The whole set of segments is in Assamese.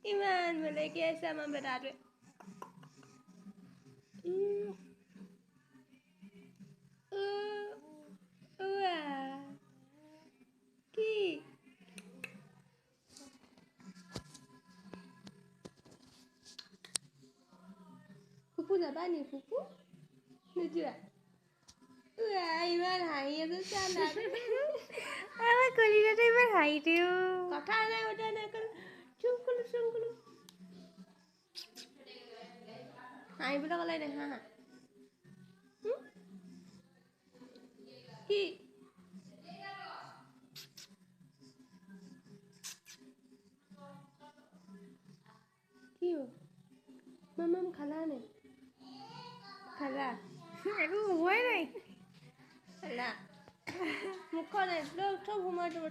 ইমান বেলেগে আছে আমাৰ বেটাটোৱে কি ফুপু যাবা নি ফুপু নোযোৱা ইমান হাঁহি আছে চা আমার কলিজাটা এবার হাইটেও কথা নাই ওটা নাই চুমকুলু চুমকুলু হাঁহিবলৈ ক'লে নেহাঁহা কি কি মামাম খালা নে খালা একো হোৱাই নাই খালা মুখখন একদম চব সোমাই যাব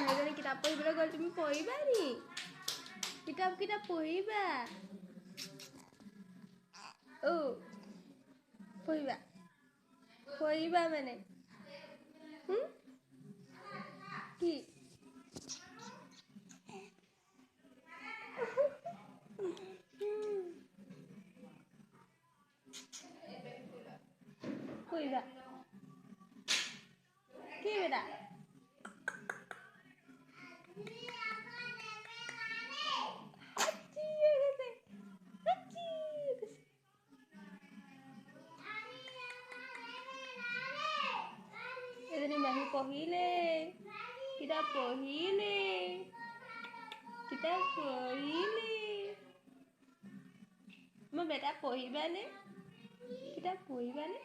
ভাইজনী কিতাপ পঢ়িবলৈ গ'ল তুমি পঢ়িবা নি কিতাপ পঢ়িবা পঢ়িবা মানে কি পঢ়িবা কি বেটা এজনী মাহী পঢ়িলে কিতাপ পঢ়িলে মই বেটা পঢ়িবানে কিতাপ পঢ়িবানে